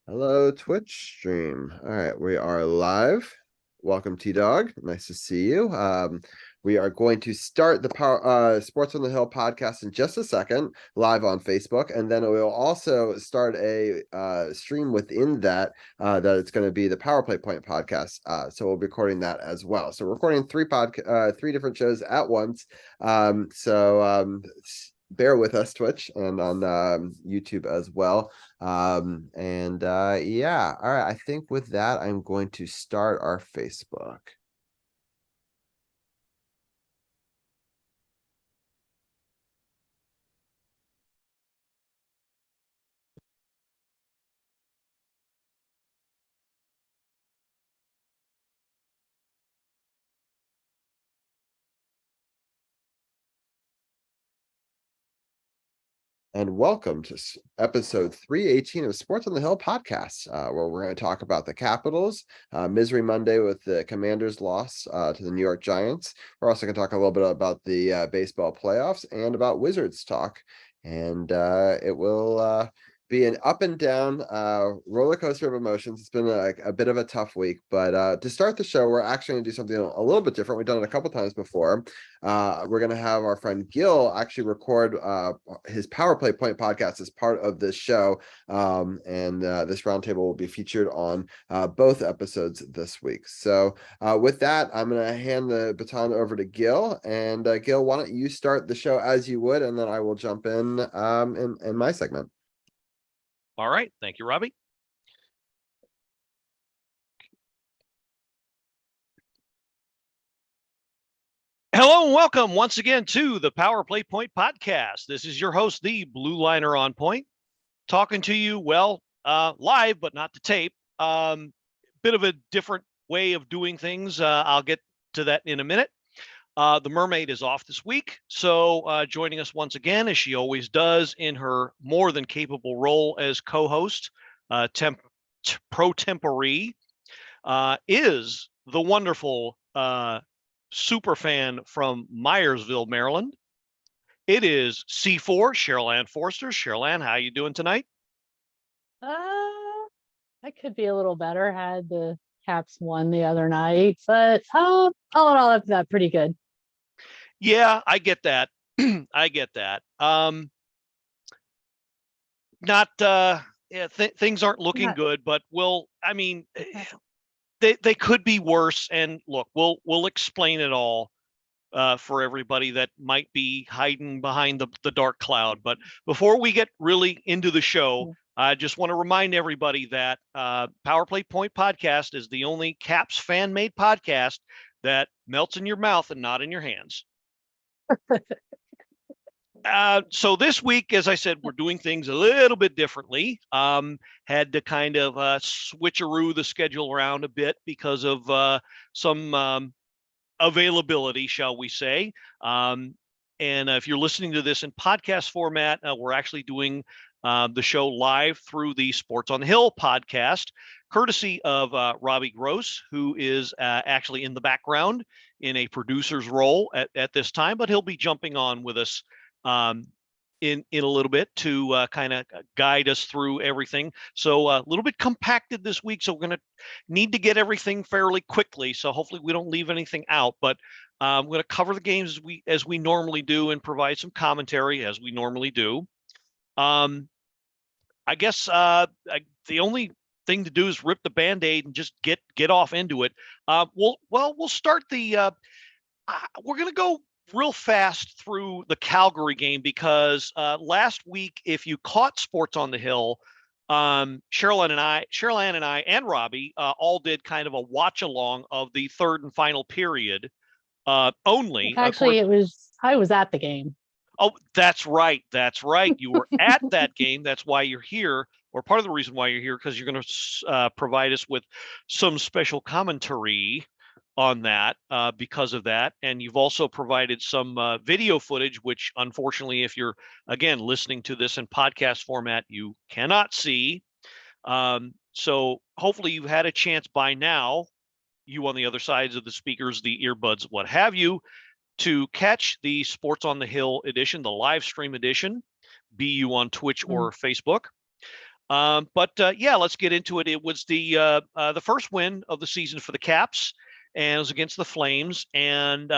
Hello, Twitch stream. All right, we are live. Welcome, T-Dog. Nice to see you. We are going to start the Sports on the Hill podcast in just a second, live on Facebook, and then we'll also start a stream within that that it's going to be the PowerPlay Point podcast. So we'll be recording that as well. So we're recording three different shows at once. Bear with us, Twitch, and on YouTube as well. Yeah, all right, I think with that I'm going to start our Facebook. And welcome to episode 318 of Sports on the Hill podcast, where we're going to talk about the Capitals, Misery Monday with the Commanders' loss to the New York Giants. We're also going to talk a little bit about the baseball playoffs and about Wizards talk. And it will be an up and down roller coaster of emotions. It's been a bit of a tough week, but to start the show, we're actually going to do something a little bit different. We've done it a couple times before. We're going to have our friend Gil actually record his PowerPlay Point podcast as part of this show. This roundtable will be featured on both episodes this week. So with that, I'm going to hand the baton over to Gil. And Gil, why don't you start the show as you would, and then I will jump in my segment. All right. Thank you, Robbie. Hello and welcome once again to the PowerPlay Point Podcast. This is your host, the Blue Liner on Point, talking to you, live, but not to tape. Bit of a different way of doing things. I'll get to that in a minute. The Mermaid is off this week, so joining us once again, as she always does in her more than capable role as co-host, pro tempore, is the wonderful super fan from Myersville, Maryland. It is C4, Cheryl Ann Forster. Cheryl Ann, how you doing tonight? I could be a little better. Had the Caps won the other night, but all in all, that's pretty good. Yeah, I get that. I get that. Things aren't looking good, but they could be worse. And look, we'll explain it all for everybody that might be hiding behind the dark cloud. But before we get really into the show, I just want to remind everybody that PowerPlay Point Podcast is the only Caps fan-made podcast that melts in your mouth and not in your hands. So this week, as I said, we're doing things a little bit differently. Had to kind of switcheroo the schedule around a bit because of some availability, shall we say. And if you're listening to this in podcast format, we're actually doing the show live through the Sports on the Hill podcast, courtesy of Robbie Gross, who is actually in the background in a producer's role at this time, but he'll be jumping on with us in a little bit to kind of guide us through everything. So a little bit compacted this week, so we're going to need to get everything fairly quickly. So hopefully we don't leave anything out, but we're going to cover the games as we normally do and provide some commentary as we normally do. I guess the only thing to do is rip the Band-Aid and just get off into it. We'll start the we're going to go real fast through the Calgary game because last week, if you caught Sports on the Hill, Cheryl Ann and I and Robbie all did kind of a watch along of the third and final period only. Actually, I was at the game. Oh, that's right. That's right. You were at that game. That's why you're here, or part of the reason why you're here, because you're going to provide us with some special commentary on that because of that. And you've also provided some video footage, which unfortunately, if you're, again, listening to this in podcast format, you cannot see. So hopefully you've had a chance by now, you on the other sides of the speakers, the earbuds, what have you, to catch the Sports on the Hill edition, the live stream edition, be you on Twitch or Facebook. Yeah, let's get into it. It was the first win of the season for the Caps, and it was against the Flames. And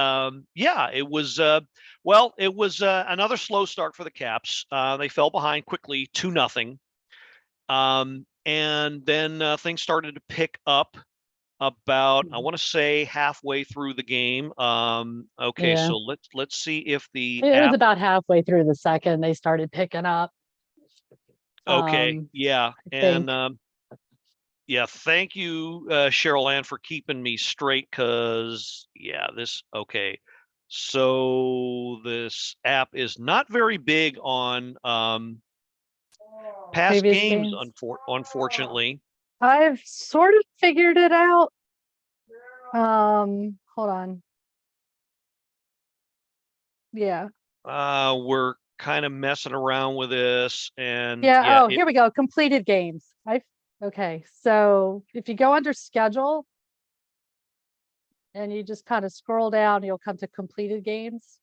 yeah, it was another slow start for the Caps. They fell behind quickly, 2-0. And then things started to pick up about, I want to say, halfway through the game. Okay, Yeah. so let's see if the It was app. about halfway through the second they started picking up. Okay, yeah, I think. and yeah, thank you, Cheryl Ann, for keeping me straight. Cause yeah, okay. So this app is not very big on past Previous games, games. unfortunately. I've sort of figured it out. Hold on. Yeah. We're kind of messing around with this, and Yeah. yeah, Oh, here we go. Completed games. Okay. So if you go under schedule and you just kind of scroll down, you'll come to completed games.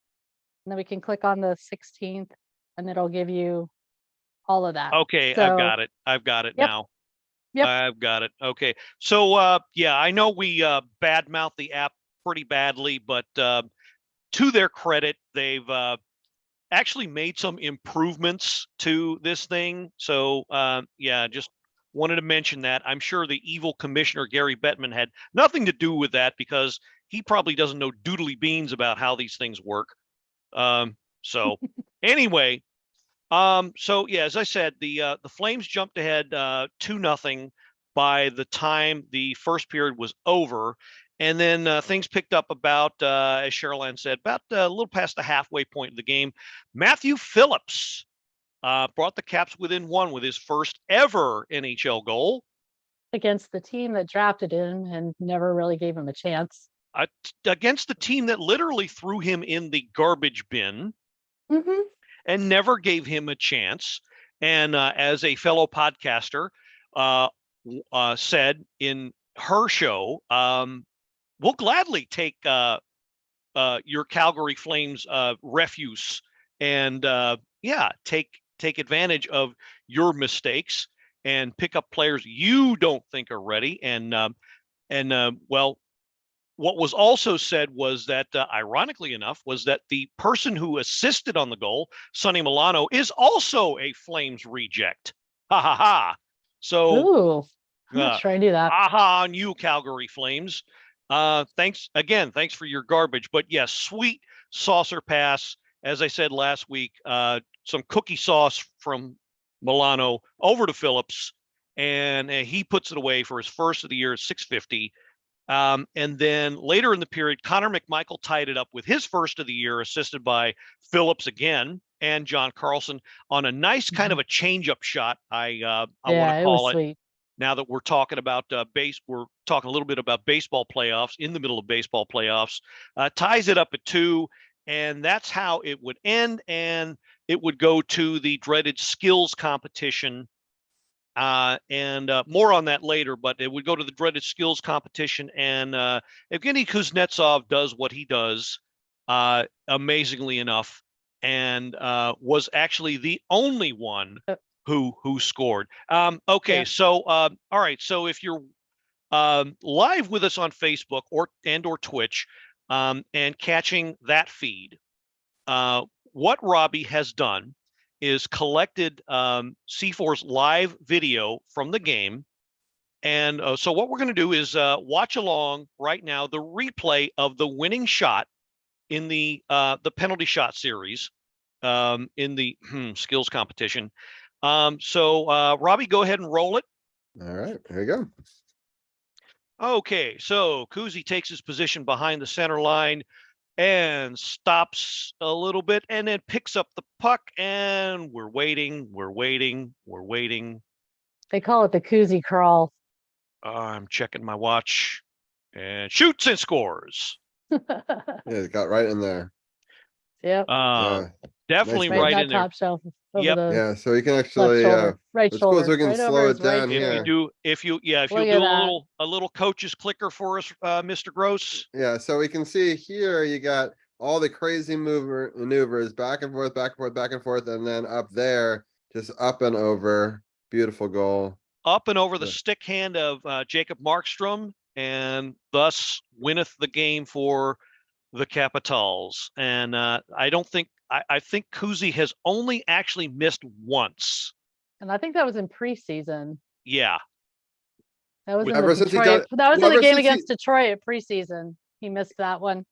And then we can click on the 16th and it'll give you all of that. okay, I've So, got it. I've got it yep. now. Yep. I've got it. Okay. So yeah, I know we badmouth the app pretty badly, but to their credit, they've actually made some improvements to this thing. So yeah, just wanted to mention that. I'm sure the evil commissioner Gary Bettman had nothing to do with that because he probably doesn't know doodly beans about how these things work. So anyway, so yeah, as I said, the Flames jumped ahead 2-0 by the time the first period was over. And then things picked up about, as Cheryl Ann said, about a little past the halfway point of the game. Matthew Phillips brought the Caps within one with his first ever NHL goal. Against the team that drafted him and never really gave him a chance. Against the team that literally threw him in the garbage bin and never gave him a chance. And as a fellow podcaster said in her show, we'll gladly take your Calgary Flames refuse and yeah, take advantage of your mistakes and pick up players you don't think are ready. And well, what was also said was that, ironically enough, was that the person who assisted on the goal, Sonny Milano, is also a Flames reject. Ha ha ha. So, Ooh, I'm not sure I knew that. aha on you, Calgary Flames. Thanks again. Thanks for your garbage. But yes, sweet saucer pass. As I said last week, some cookie sauce from Milano over to Phillips, and he puts it away for his first of the year at 650. And then later in the period, Connor McMichael tied it up with his first of the year, assisted by Phillips again and John Carlson on a nice kind of a change-up shot. I want to call it. Sweet. Now that we're talking about we're talking a little bit about baseball playoffs, in the middle of baseball playoffs, ties it up at 2, and that's how it would end. And it would go to the dreaded skills competition. And more on that later, but it would go to the dreaded skills competition. And Evgeny Kuznetsov does what he does amazingly enough, and was actually the only one who scored. Okay, yeah. So all right, so if you're live with us on Facebook or Twitch, and catching that feed, what Robbie has done is collected C4's live video from the game. And so what we're going to do is watch along right now the replay of the winning shot in the penalty shot series in the skills competition. So Robbie, go ahead and roll it. All right, here we go. Okay, so Kuzi takes his position behind the center line and stops a little bit and then picks up the puck, and we're waiting. They call it the koozie crawl. I'm checking my watch, and shoots and scores. Yeah, it got right in there. Yep. Definitely nice right in there. Top shelf. Yep. Yeah, so you can actually right shoulder. suppose we can right slow it down right here. If you do a little coach's clicker for us, Mr. Gross. Yeah, so we can see here you got all the crazy maneuvers back and forth, and then up there just up and over Beautiful goal. Up and over the Yeah. stick hand of Jacob Markstrom, and thus winneth the game for the Capitals. And I think Kuzi has only actually missed once. And I think that was in preseason. Yeah. That was in Ever the since he Detroit. That was in the ever game since he- against Detroit preseason. He missed that one.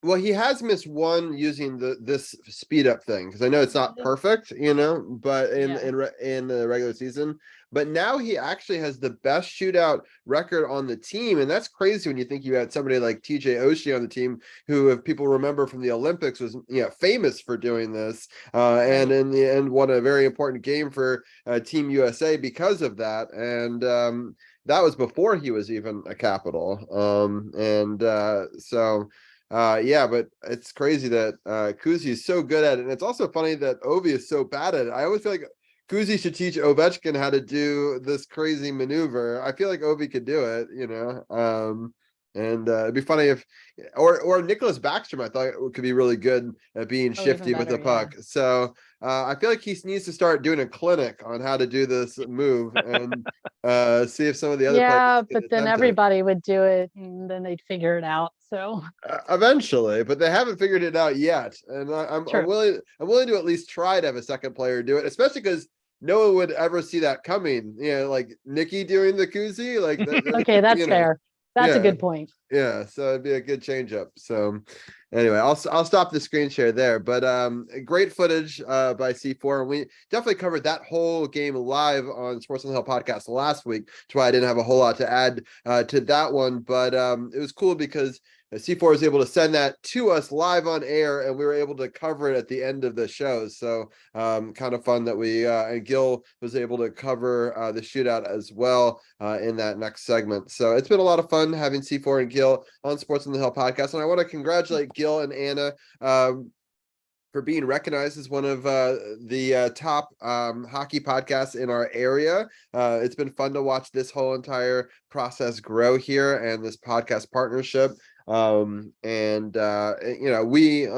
Well, he has missed one using this speed up thing, because I know it's not perfect, but in the regular season. But now he actually has the best shootout record on the team, and that's crazy when you think you had somebody like TJ Oshie on the team, who, if people remember from the Olympics, was famous for doing this, and in the end won a very important game for Team USA because of that. And that was before he was even a Capital, so. Yeah, but it's crazy that Kuzi is so good at it. And it's also funny that Ovi is so bad at it. I always feel like Kuzi should teach Ovechkin how to do this crazy maneuver. I feel like Ovi could do it, and it'd be funny if, or Nicholas Backstrom, I thought could be really good at being shifty with the puck. So I feel like he needs to start doing a clinic on how to do this move, and see if some of the other players but then attempt it. everybody would do it, and then they'd figure it out. So eventually, but they haven't figured it out yet, and I'm willing to at least try to have a second player do it, especially because no one would ever see that coming. Like Nikki doing the Kuzi, like okay, that's fair. That's a good point. Yeah, so it'd be a good change up. So anyway, I'll stop the screen share there. But great footage by C4. And we definitely covered that whole game live on Sports on the Hill podcast last week. That's why I didn't have a whole lot to add to that one. But it was cool because C4 was able to send that to us live on air, and we were able to cover it at the end of the show. So kind of fun that we and Gil was able to cover the shootout as well in that next segment. So it's been a lot of fun having C4 and Gil on Sports on the Hill podcast. And I want to congratulate Gil and Anna for being recognized as one of the top hockey podcasts in our area. It's been fun to watch this whole entire process grow here, and this podcast partnership. We on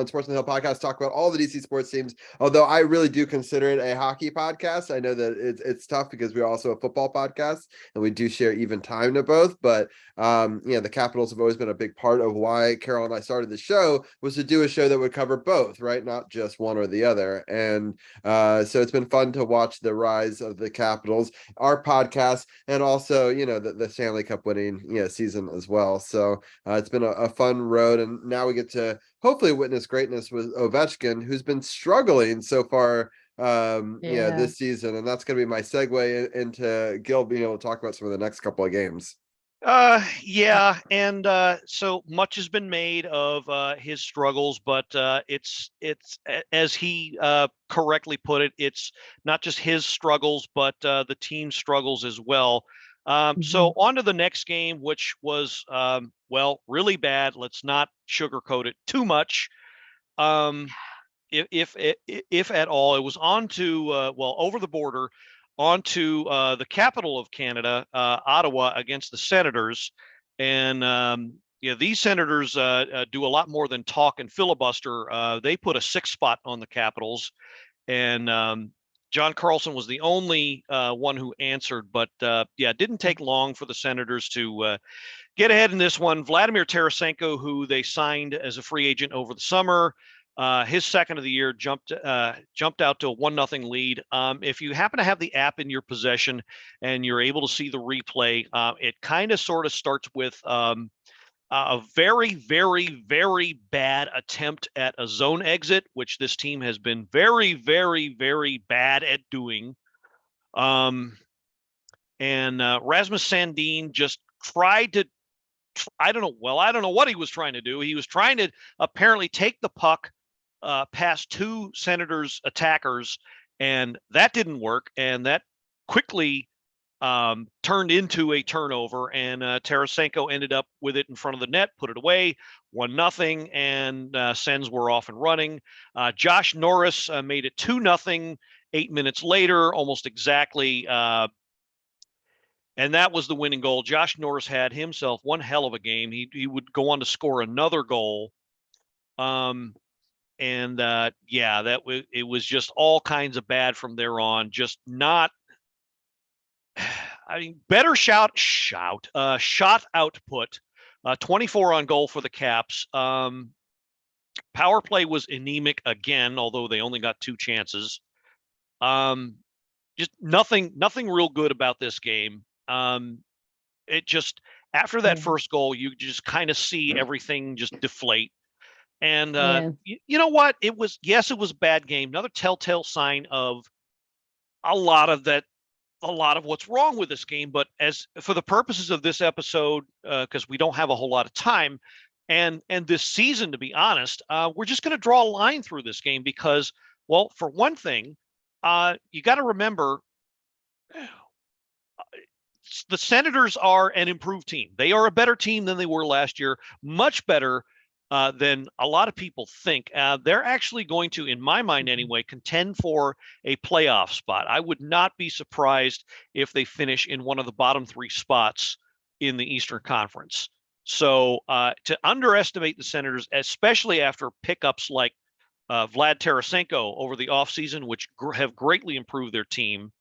Sports on the Hill podcast talk about all the DC sports teams, although I really do consider it a hockey podcast. I know that it's tough because we're also a football podcast, and we do share even time to both. But the Capitals have always been a big part of why Carol and I started the show, was to do a show that would cover both, right? Not just one or the other. And so it's been fun to watch the rise of the Capitals, our podcast, and also the Stanley Cup winning season as well. So it's been a fun road, and now we get to hopefully witness greatness with Ovechkin, who's been struggling so far this season. And that's going to be my segue into Gil being able to talk about some of the next couple of games. And so much has been made of his struggles, but it's as he correctly put it, it's not just his struggles, but the team's struggles as well. So on to the next game, which was really bad. Let's not sugarcoat it too much. If at all, it was on to over the border onto the capital of Canada, Ottawa, against the Senators. And these Senators do a lot more than talk and filibuster. They put a 6 spot on the Capitals, and John Carlson was the only one who answered. But it didn't take long for the Senators to get ahead in this one. Vladimir Tarasenko, who they signed as a free agent over the summer, his second of the year, jumped out to a 1-0 lead. If you happen to have the app in your possession and you're able to see the replay, it kind of sort of starts with a very, very, very bad attempt at a zone exit, which this team has been very, very, very bad at doing. And Rasmus Sandin just tried to, I don't know what he was trying to do. He was trying to apparently take the puck past 2 Senators attackers, and that didn't work. And that quickly turned into a turnover, and Tarasenko ended up with it in front of the net, put it away, 1-0, and Sens were off and running. Josh Norris made it 2-0 8 minutes later, almost exactly. And that was the winning goal. Josh Norris had himself one hell of a game. He would go on to score another goal. It was just all kinds of bad from there on. Just not I mean, better shot output, 24 on goal for the Caps. Power play was anemic again, although they only got 2 chances. Just nothing real good about this game. It just, after that first goal, you just kind of see everything just deflate. And you know what? It was a bad game. Another telltale sign of a lot of what's wrong with this game. But as for the purposes of this episode, because we don't have a whole lot of time, and this season, to be honest, we're just going to draw a line through this game because, well, for one thing, you got to remember the Senators are an improved team. They are a better team than they were last year, much better than a lot of people think. They're actually going to, in my mind anyway, contend for a playoff spot. I would not be surprised if they finish in one of the bottom 3 spots in the Eastern Conference. So to underestimate the Senators, especially after pickups like Vlad Tarasenko over the offseason, which have greatly improved their team,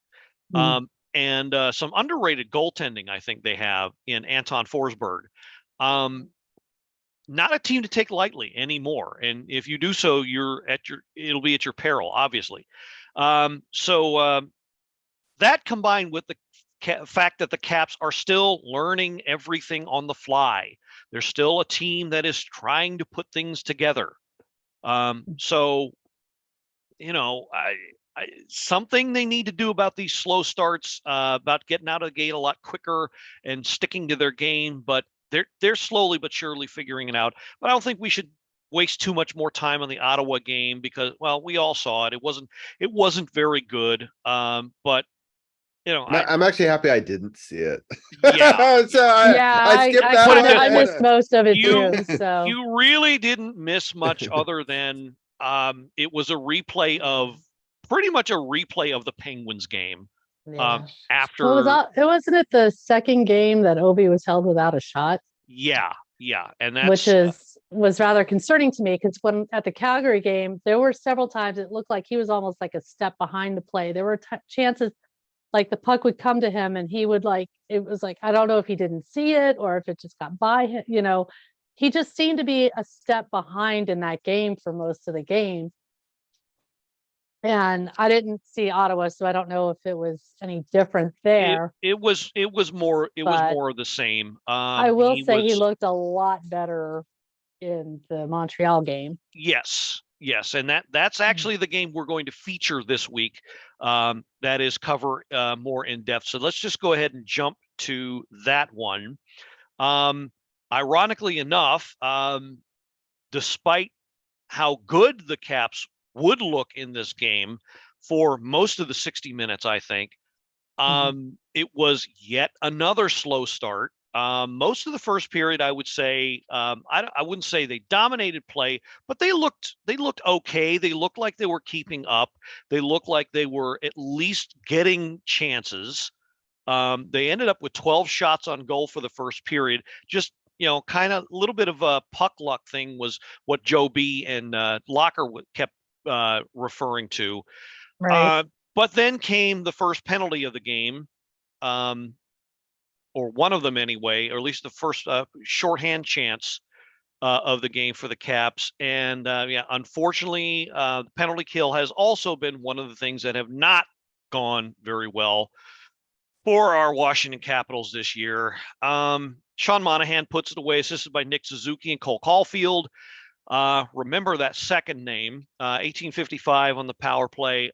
and some underrated goaltending I think they have in Anton Forsberg. Not a team to take lightly anymore. And if you do so, it'll be at your peril, obviously. So that combined with the fact that the Caps are still learning everything on the fly. They're still a team that is trying to put things together. So, something they need to do about these slow starts, about getting out of the gate a lot quicker and sticking to their game. But they're slowly but surely figuring it out. But I don't think we should waste too much more time on the Ottawa game because, well, we all saw it. It wasn't very good. But I'm actually happy I didn't see it. Yeah. So I skipped that one. I missed most of it too. So you really didn't miss much other than it was pretty much a replay of the Penguins game. After it wasn't it the second game that Obi was held without a shot? Yeah, and which was rather concerning to me because when at the Calgary game, there were several times it looked like he was almost like a step behind the play. There were chances like the puck would come to him and he would it was like, I don't know if he didn't see it or if it just got by him. He just seemed to be a step behind in that game for most of the game. And I didn't see Ottawa, so I don't know if it was any different there. It was more of the same. I will say he looked a lot better in the Montreal game. Yes, and that's actually the game we're going to feature this week. That is cover more in depth. So let's just go ahead and jump to that one. Ironically enough, despite how good the Caps would look in this game for most of the 60 minutes, I think, it was yet another slow start. Most of the first period, I would say, I wouldn't say they dominated play, but they looked okay. They looked like they were keeping up. They looked like they were at least getting chances. They ended up with 12 shots on goal for the first period. Just, kind of a little bit of a puck luck thing was what Joe B and Locker kept referring to. Right. But then came the first penalty of the game. Or one of them anyway, or at least the first shorthand chance of the game for the Caps. And unfortunately, the penalty kill has also been one of the things that have not gone very well for our Washington Capitals this year. Sean Monahan puts it away, assisted by Nick Suzuki and Cole Caulfield. Remember that second name, 1855 on the power play.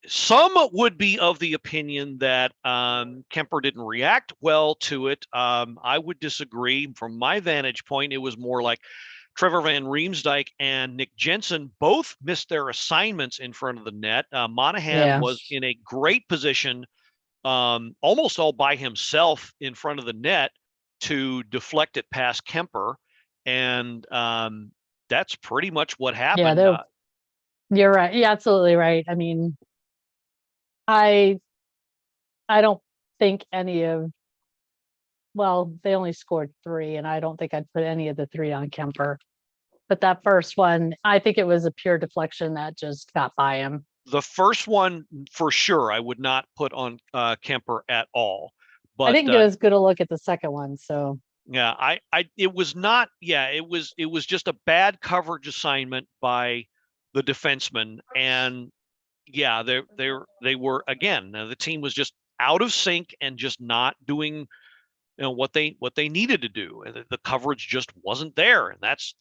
Some would be of the opinion that Kemper didn't react well to it. I would disagree. From my vantage point, it was more like Trevor Van Riemsdyk and Nick Jensen both missed their assignments in front of the net. Monahan was in a great position, almost all by himself in front of the net to deflect it past Kemper. And that's pretty much what happened. Yeah, you're right. You're absolutely right. I mean, I don't think they only scored 3, and I don't think I'd put any of the 3 on Kemper. But that first one, I think it was a pure deflection that just got by him. the first one for sure, I would not put on Kemper at all. But I didn't get as good a look at the second one, so yeah, it was not. Yeah, it was just a bad coverage assignment by the defenseman, and yeah, they were again. The team was just out of sync and just not doing what they needed to do, and the coverage just wasn't there, and that's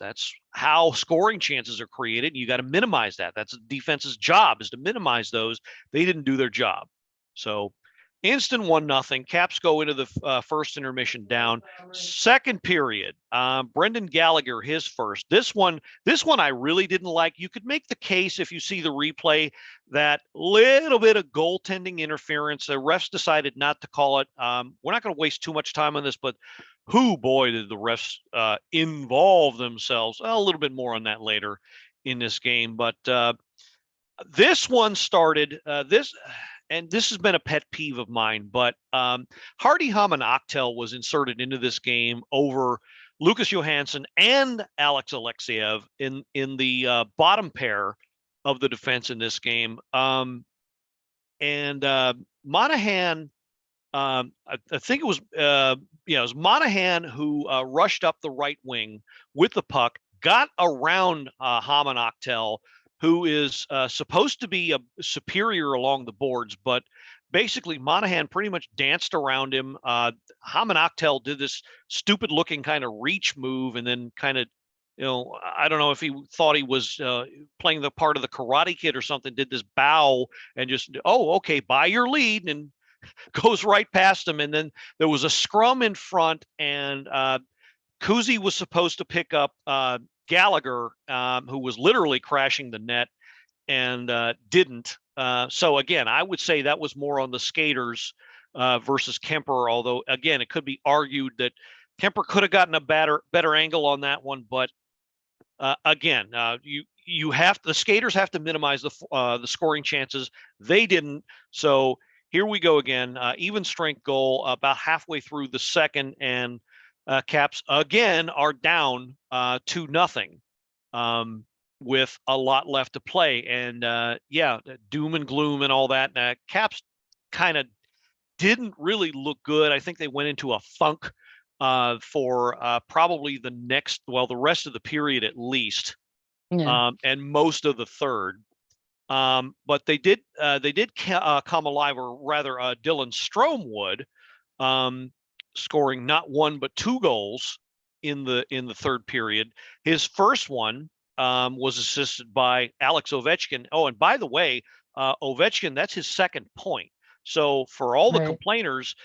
how scoring chances are created. You got to minimize that. That's the defense's job, is to minimize those. They didn't do their job. So instant 1-0. Caps go into the first intermission down. Second period, Brendan Gallagher, his first. This one I really didn't like. You could make the case, if you see the replay, that little bit of goaltending interference. The refs decided not to call it. We're not going to waste too much time on this, but boy, did the refs involve themselves. A little bit more on that later in this game. But this one started, and this has been a pet peeve of mine, but Hardy Hamanaktel was inserted into this game over Lucas Johansson and Alex Alexeyev in the bottom pair of the defense in this game. And Monahan, I think it was Monahan who rushed up the right wing with the puck, got around Hamanaktel, who is supposed to be a superior along the boards, but basically Monahan pretty much danced around him. Hamanaktel did this stupid-looking kind of reach move, and then kind of, I don't know if he thought he was playing the part of the Karate Kid or something, did this bow and just, okay, buy your lead, and goes right past him. And then there was a scrum in front, and Kuzi was supposed to pick up Gallagher, who was literally crashing the net, and didn't. So again, I would say that was more on the skaters versus Kemper, although again, it could be argued that Kemper could have gotten a better angle on that one. But again, the skaters have to minimize the scoring chances. They didn't. So here we go again. Even strength goal about halfway through the second, and Caps again are down 2-0 with a lot left to play. And doom and gloom and all that. Caps kind of didn't really look good. I think they went into a funk for probably the rest of the period at least, and most of the third. But they did come alive, or rather Dylan Strome would, scoring not one but two goals in the third period. His first one was assisted by Alex Ovechkin. Oh, and by the way, Ovechkin, that's his second point. So for all the complainers,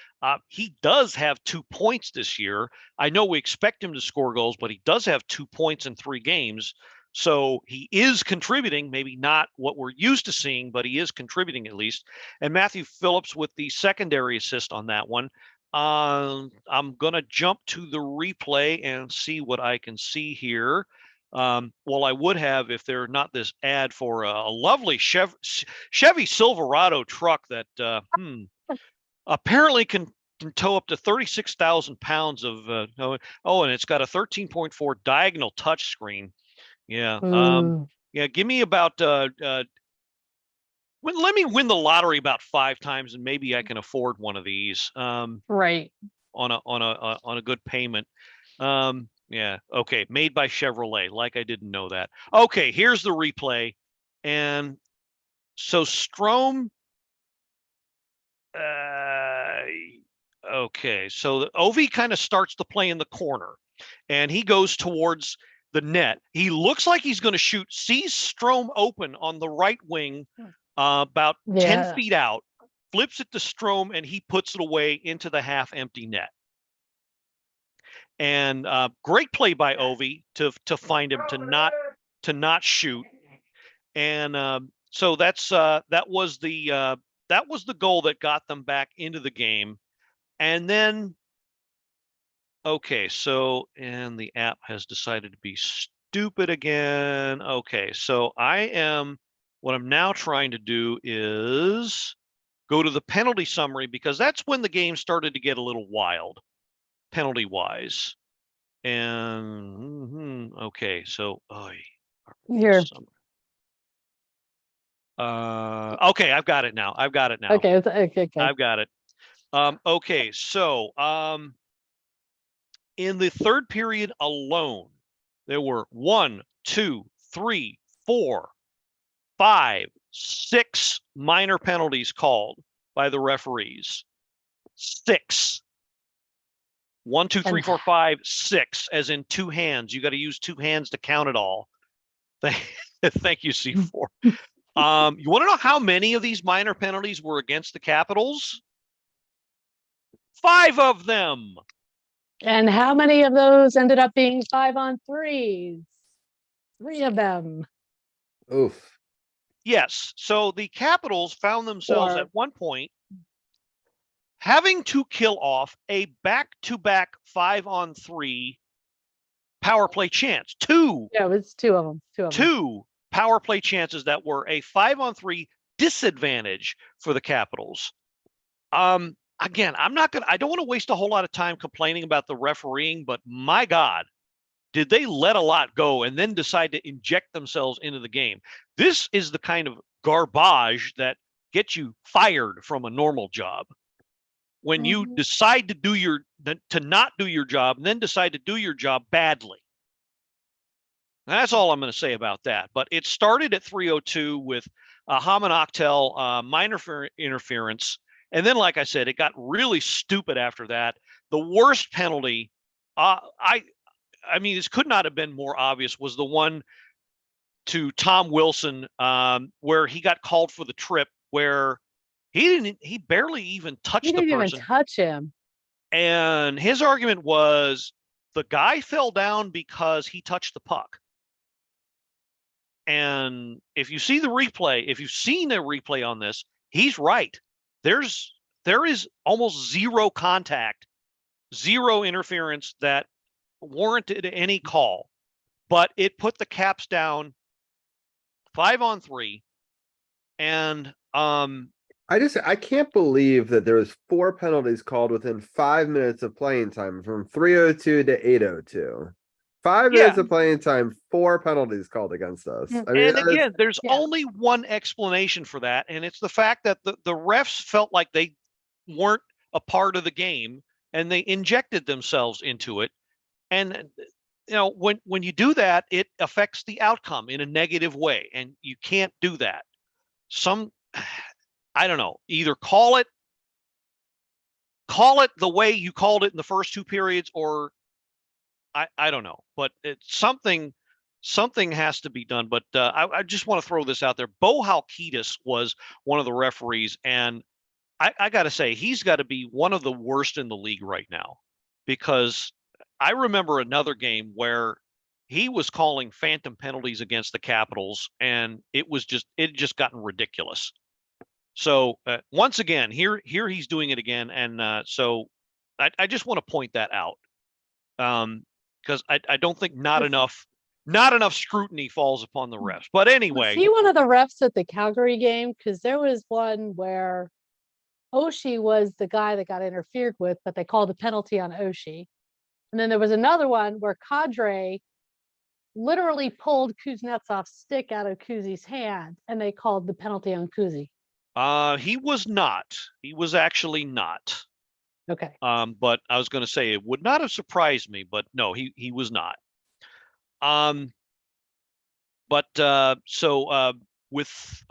he does have 2 points this year. I know we expect him to score goals, but he does have 2 points in 3 games. So he is contributing, maybe not what we're used to seeing, but he is contributing at least. And Matthew Phillips with the secondary assist on that one. I'm going to jump to the replay and see what I can see here. Well, I would have if there not this ad for a lovely Chevy Silverado truck that apparently can tow up to 36,000 pounds of, and it's got a 13.4 diagonal touchscreen. Yeah. Give me about, let me win the lottery about 5 times, and maybe I can afford one of these. Right. On a good payment. Yeah. Okay. Made by Chevrolet. Like I didn't know that. Okay. Here's the replay. And so Strome. Okay. So Ovi kind of starts to play in the corner, and he goes towards the net. He looks like he's going to shoot, sees Strome open on the right wing, about 10 feet out, flips it to Strome, and he puts it away into the half empty net. And great play by Ovi to find him, to not shoot. And so that was the goal that got them back into the game. And then, okay, so, and the app has decided to be stupid again. Okay, so what I'm now trying to do is go to the penalty summary, because that's when the game started to get a little wild, penalty wise. And okay, so here. Okay, I've got it now. Okay, okay. I've got it. Okay, so in the third period alone, there were 1, 2, 3, 4, 5, 6 minor penalties called by the referees. 6. 1, 2, 3, 4, 5, 6, as in two hands. You got to use two hands to count it all. Thank you, C4. You want to know how many of these minor penalties were against the Capitals? 5 of them. And how many of those ended up being 5-on-3s? 3 of them. Oof. Yes. So the Capitals found themselves at one point having to kill off a back-to-back 5-on-3 power play chance. 2. Yeah, it was 2 of them. 2 of them. 2 power play chances that were a 5-on-3 disadvantage for the Capitals. Again, I don't want to waste a whole lot of time complaining about the refereeing, but my God, did they let a lot go and then decide to inject themselves into the game? This is the kind of garbage that gets you fired from a normal job. When you decide to not do your job and then decide to do your job badly. That's all I'm going to say about that. But it started at 3:02 with Haman Akhtel minor interference. And then, like I said, it got really stupid after that. The worst penalty, I mean, this could not have been more obvious, was the one to Tom Wilson, where he got called for the trip, where he barely even touched the person. He didn't even touch him. And his argument was the guy fell down because he touched the puck. And if you see the replay, if you've seen a replay on this, he's right. There is almost zero contact, zero interference that warranted any call, but it put the Caps down 5-on-3. And I can't believe that there was 4 penalties called within 5 minutes of playing time from 3:02 to 8:02. 5 minutes of playing time, 4 penalties called against us. I mean, and again, there's only one explanation for that, and it's the fact that the refs felt like they weren't a part of the game, and they injected themselves into it. And when you do that, it affects the outcome in a negative way, and you can't do that. I don't know, either call it the way you called it in the first 2 periods, or I don't know, but it's something has to be done. But I just want to throw this out there. Bo Halkitis was one of the referees, and I got to say, he's got to be one of the worst in the league right now, because I remember another game where he was calling phantom penalties against the Capitals, and it just gotten ridiculous. So once again, here he's doing it again, and so I just want to point that out, because I don't think not enough scrutiny falls upon the refs. But anyway, Was he one of the refs at the Calgary game? Because there was one where Oshie was the guy that got interfered with, but they called a penalty on Oshie. And then there was another one where Kadri literally pulled Kuznetsov's stick out of Kuzi's hand, and they called the penalty on Kuzi. He was not. He was actually not. Okay. But I was going to say it would not have surprised me, but no, he was not. So with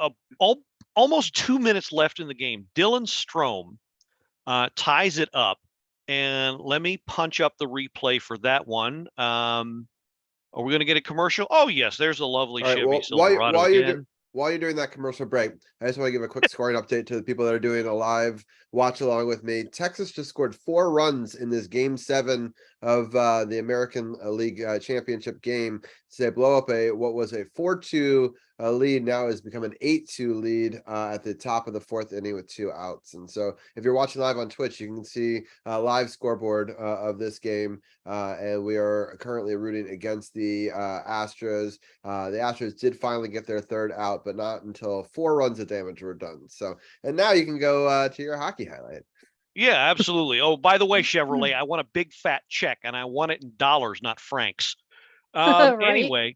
almost 2 minutes left in the game, Dylan Strome ties it up, and let me punch up the replay for that one. Are we going to get a commercial? Oh yes, there's a lovely Chevy Silverado again. While you're doing that commercial break, I just want to give a quick scoring update to the people that are doing a live watch along with me. Texas just scored 4 runs in this game 7 of the American League Championship game. So they blow up what was a 4-2 lead, now has become an 8-2 lead at the top of the 4th inning with 2 outs. And so if you're watching live on Twitch, you can see a live scoreboard of this game. And we are currently rooting against the Astros. The Astros did finally get their 3rd out, but not until 4 runs of damage were done. So, and now you can go to your hockey highlight. Yeah, absolutely. Oh, by the way, Chevrolet, I want a big fat check, and I want it in dollars, not francs. Right.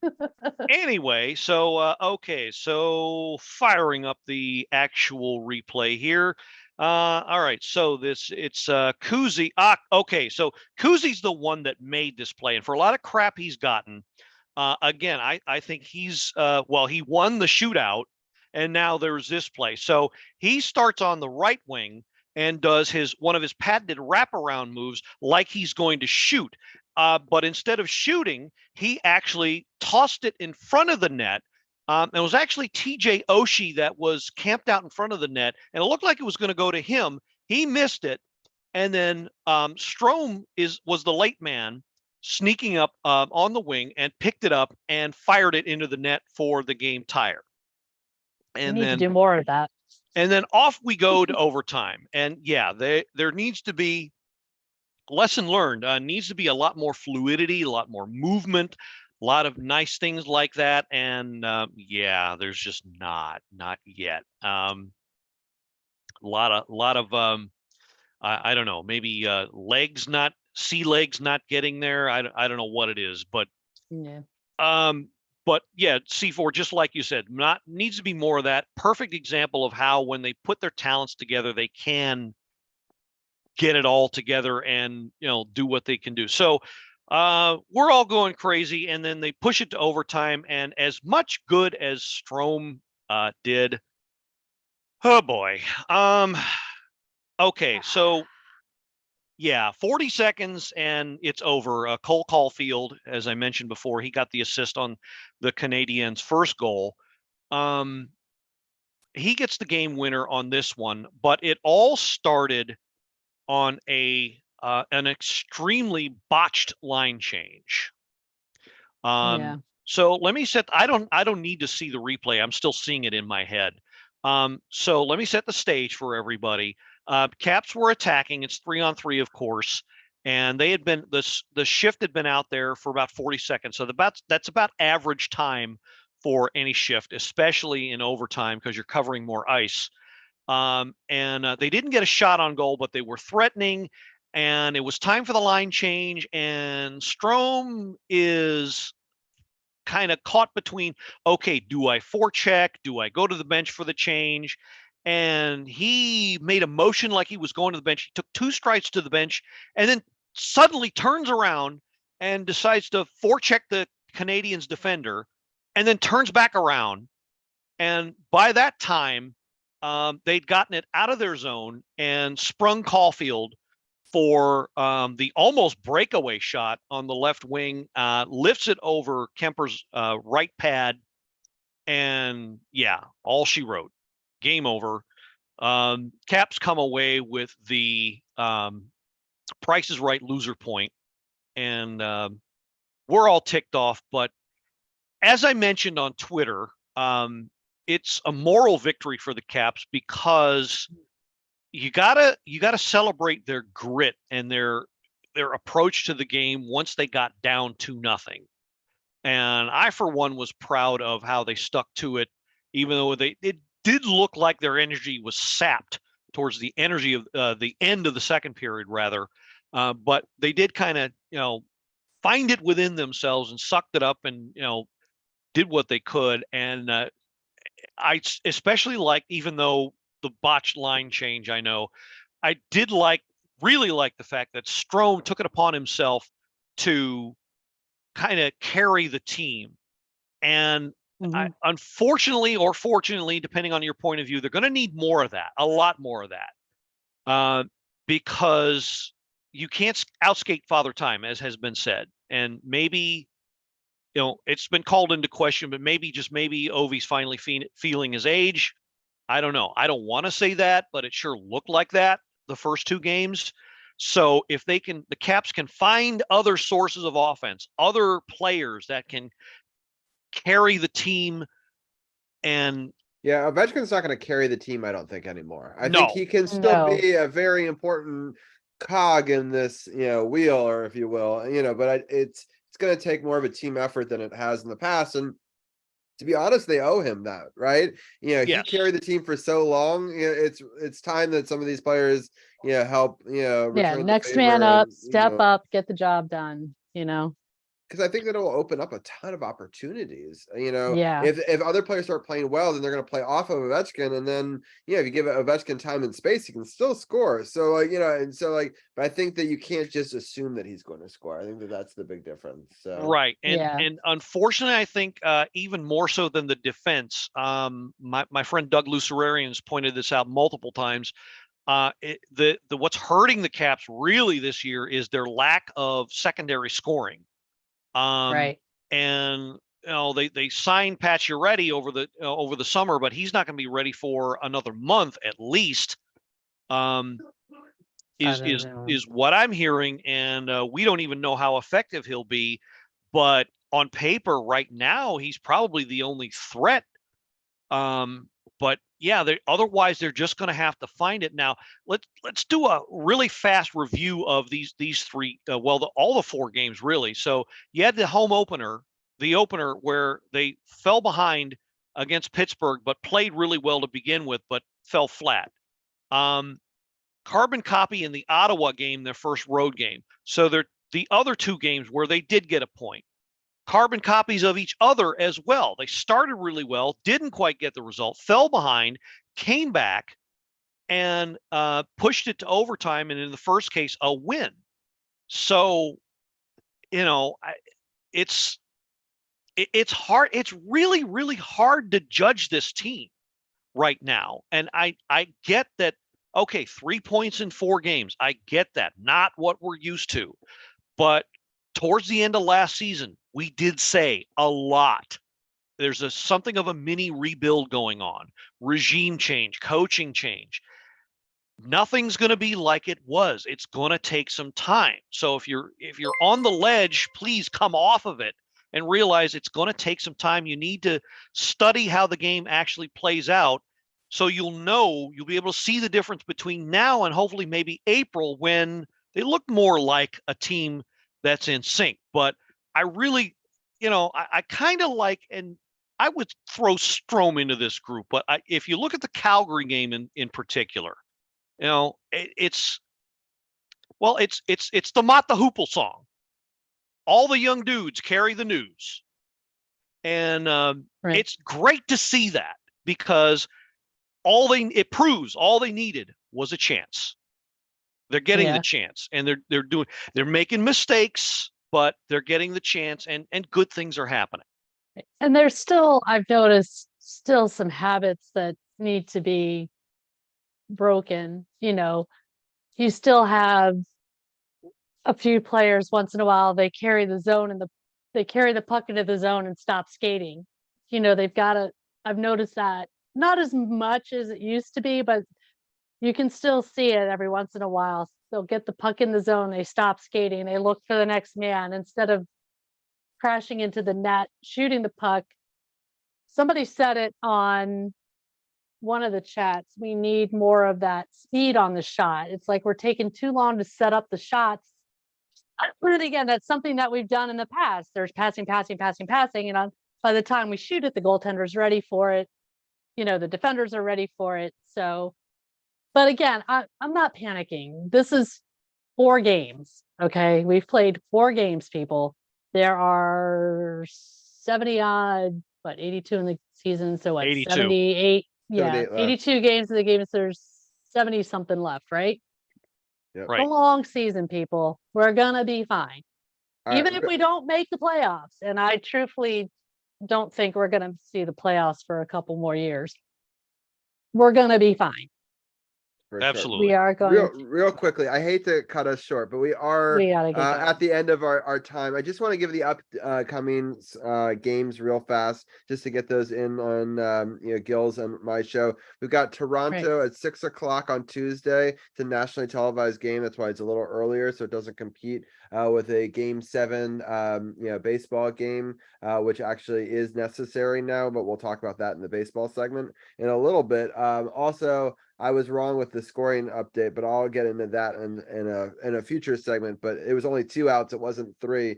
Anyway, so okay, so firing up the actual replay here. All right, so it's Kuzi. Okay, so Kuzi's the one that made this play, and for a lot of crap he's gotten, again, I think he's well, he won the shootout, and now there's this play. So he starts on the right wing and does one of his patented wraparound moves like he's going to shoot. But instead of shooting, he actually tossed it in front of the net. It was actually TJ Oshie that was camped out in front of the net, and it looked like it was going to go to him. He missed it, and then Strome was the late man, sneaking up on the wing and picked it up and fired it into the net for the game tire. We And need to then do more of that. and then off we go to overtime. And yeah, there needs to be lesson learned. Needs to be a lot more fluidity, a lot more movement, a lot of nice things like that. And yeah, there's just not yet. A lot of I don't know, maybe legs not getting there. I don't know what it is, but Yeah. But yeah, C4, just like you said, needs to be more of that. Perfect example of how when they put their talents together, they can get it all together and do what they can do. So we're all going crazy, and then they push it to overtime. And as much good as Strome did, oh boy. Okay, so yeah, 40 seconds and it's over. Cole Caulfield, as I mentioned before, he got the assist on the Canadiens' first goal. He gets the game winner on this one, but it all started on an extremely botched line change. Yeah. So let me set. I don't need to see the replay. I'm still seeing it in my head. So let me set the stage for everybody. Caps were attacking. It's 3-on-3, of course, and they had been the shift had been out there for about 40 seconds. So that's about average time for any shift, especially in overtime because you're covering more ice. And they didn't get a shot on goal, but they were threatening, and it was time for the line change. And Strome is kind of caught between, okay, do I forecheck? Do I go to the bench for the change? And he made a motion like he was going to the bench. He took 2 strides to the bench and then suddenly turns around and decides to forecheck the Canadiens defender and then turns back around. And by that time, they'd gotten it out of their zone and sprung Caulfield for the almost breakaway shot on the left wing, lifts it over Kemper's right pad, and yeah, all she wrote. Game over. Caps come away with the Price is Right loser point, and we're all ticked off. But as I mentioned on Twitter, it's a moral victory for the Caps because you gotta celebrate their grit and their approach to the game once they got down 2-0. And I, for one, was proud of how they stuck to it, even though it did look like their energy was sapped towards the energy of the end of the second period, rather. But they did kind of, find it within themselves and sucked it up and, did what they could. And I especially like, even though the botched line change, I know, I did really like the fact that Strome took it upon himself to kind of carry the team. And unfortunately or fortunately, depending on your point of view, they're going to need more of that, a lot more of that, because you can't outskate Father Time, as has been said. And maybe, it's been called into question, but maybe Ovi's finally feeling his age. I don't know. I don't want to say that, but it sure looked like that the first 2 games. So if the Caps can find other sources of offense, other players that can carry the team, and Yeah, Ovechkin's not going to carry the team, I don't think, anymore. I No. think he can still be a very important cog in this, wheel, or if you will, but it's going to take more of a team effort than it has in the past. And to be honest, they owe him that, right? He carried the team for so long. It's time that some of these players, help, return the next favor man up, and, step up, get the job done, because I think that it'll open up a ton of opportunities. Yeah. If other players start playing well, then they're going to play off of Ovechkin, and then if you give Ovechkin time and space, he can still score. So but I think that you can't just assume that he's going to score. I think that that's the big difference. So Right. And Yeah. and unfortunately, I think even more so than the defense, my friend Doug Lucerian's pointed this out multiple times. The what's hurting the Caps really this year is their lack of secondary scoring. Right. And they signed Pacioretty over the summer, but he's not going to be ready for another month at least. Is what I'm hearing, and we don't even know how effective he'll be. But on paper, right now, he's probably the only threat. But yeah, otherwise they're just going to have to find it. Now, let's do a really fast review of these three. All the 4 games really. So you had the home opener, where they fell behind against Pittsburgh, but played really well to begin with, but fell flat. Carbon copy in the Ottawa game, their first road game. So they're the other 2 games where they did get a point. Carbon copies of each other as well. They started really well, didn't quite get the result, fell behind, came back, and pushed it to overtime, and in the first case, a win. So, it's hard. It's really, really hard to judge this team right now. And I get that. Okay, 3 points in 4 games. I get that. Not what we're used to. But towards the end of last season, we did say a lot. There's something of a mini rebuild going on. Regime change, coaching change. Nothing's going to be like it was. It's going to take some time. So if you're on the ledge, please come off of it and realize it's going to take some time. You need to study how the game actually plays out, so you'll be able to see the difference between now and hopefully maybe April, when they look more like a team that's in sync. But I really, I kind of like, and I would throw Strome into this group, but if you look at the Calgary game in particular, it's the Mott the Hoople song. All the young dudes carry the news. And Right. It's great to see that, because it proves all they needed was a chance. They're getting the chance, and they're making mistakes, but they're getting the chance, and good things are happening. And there's still, I've noticed, still some habits that need to be broken. You still have a few players once in a while, they carry the zone and they carry the puck into the zone and stop skating. They've got to, I've noticed that not as much as it used to be, but you can still see it every once in a while. They'll get the puck in the zone, they stop skating, they look for the next man instead of crashing into the net, shooting the puck. Somebody said it on one of the chats. We need more of that speed on the shot. It's like we're taking too long to set up the shots. And again, that's something that we've done in the past. There's passing. And by the time we shoot it, the goaltender's ready for it. The defenders are ready for it. So, but again, I'm not panicking. This is 4 games. Okay. We've played 4 games, people. There are 70 odd, 82 in the season. So what, 82. 78? Yeah, 82 games in the game. So there's 70 something left, right? Yep. Right. It's a long season, people. We're gonna be fine. Even if we don't make the playoffs. And I truthfully don't think we're gonna see the playoffs for a couple more years. We're gonna be fine. Absolutely. We are going real quickly. I hate to cut us short, but we are at the end of our time. I just want to give the upcoming games real fast, just to get those in on Gil's and my show. We've got Toronto at 6:00 on Tuesday. It's a nationally televised game. That's why it's a little earlier, so it doesn't compete with a Game 7 baseball game, which actually is necessary now. But we'll talk about that in the baseball segment in a little bit. Also, I was wrong with the scoring update, but I'll get into that in a future segment. But it was only 2 outs; it wasn't 3.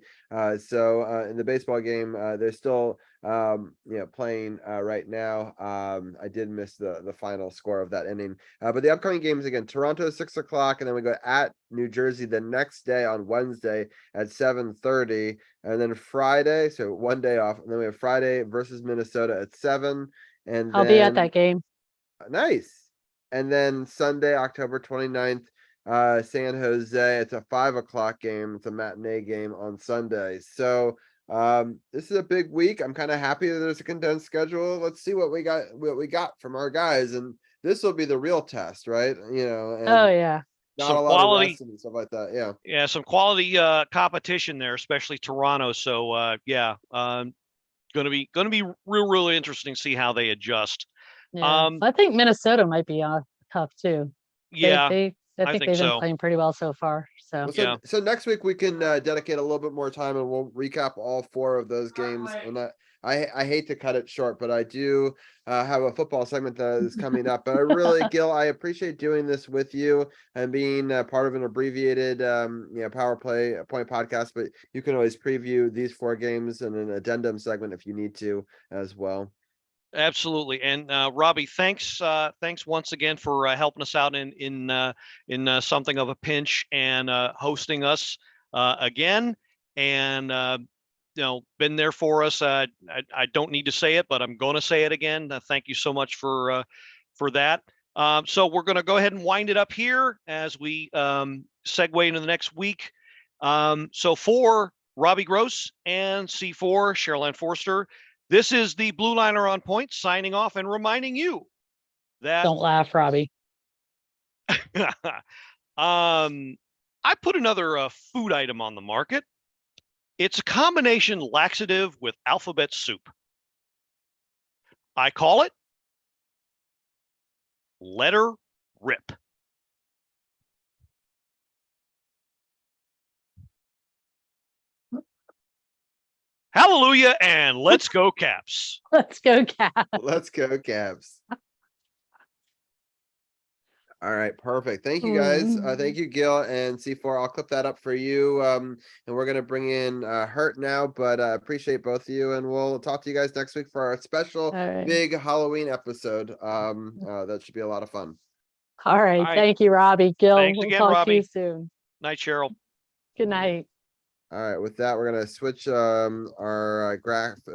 So in the baseball game, they're still playing right now. I did miss the final score of that inning. But the upcoming games again: Toronto 6 o'clock, and then we go at New Jersey the next day on Wednesday at 7:30, and then Friday. So one day off, and then we have Friday versus Minnesota at 7, and I'll be at that game. nice. And then Sunday, October 29th, San Jose. It's a 5 o'clock game. It's a matinee game on Sunday. So this is a big week. I'm kind of happy that there's a condensed schedule. Let's see what we got from our guys, and this will be the real test, right? And Oh yeah. not Some a lot quality- of rest and stuff like that. Yeah. Yeah, some quality competition there, especially Toronto. So going to be really interesting to see how they adjust. Yeah. I think Minnesota might be tough too. Yeah, I think think they've so. been playing pretty well so far. So Well, Yeah. so next week we can dedicate a little bit more time, and we'll recap all 4 of those games. And I hate to cut it short, but I do have a football segment that is coming up. But I really, Gil, I appreciate doing this with you and being part of an abbreviated PowerPlay Point podcast. But you can always preview these 4 games in an addendum segment if you need to as well. Absolutely. And Robbie, thanks once again for helping us out in something of a pinch and hosting us again. And been there for us. I don't need to say it, but I'm going to say it again. Thank you so much for that. So we're going to go ahead and wind it up here as we segue into the next week. So for Robbie Gross and C4 Cheryl Forster, this is the Blue Liner on Point signing off and reminding you that don't laugh, Robbie. I put another food item on the market. It's a combination laxative with alphabet soup. I call it Letter Rip. Hallelujah, and let's go Caps. Let's go Caps. Let's go Caps. All right, perfect. Thank you guys. Thank you, Gil and C4. I'll clip that up for you. And we're gonna bring in Hurt now, but appreciate both of you, and we'll talk to you guys next week for our special big Halloween episode. That should be a lot of fun. All right. Thank you, Robbie. Gil, Thanks we'll again, talk Robbie. to you soon. Night, Cheryl. Good night. All right, with that, we're gonna switch our graph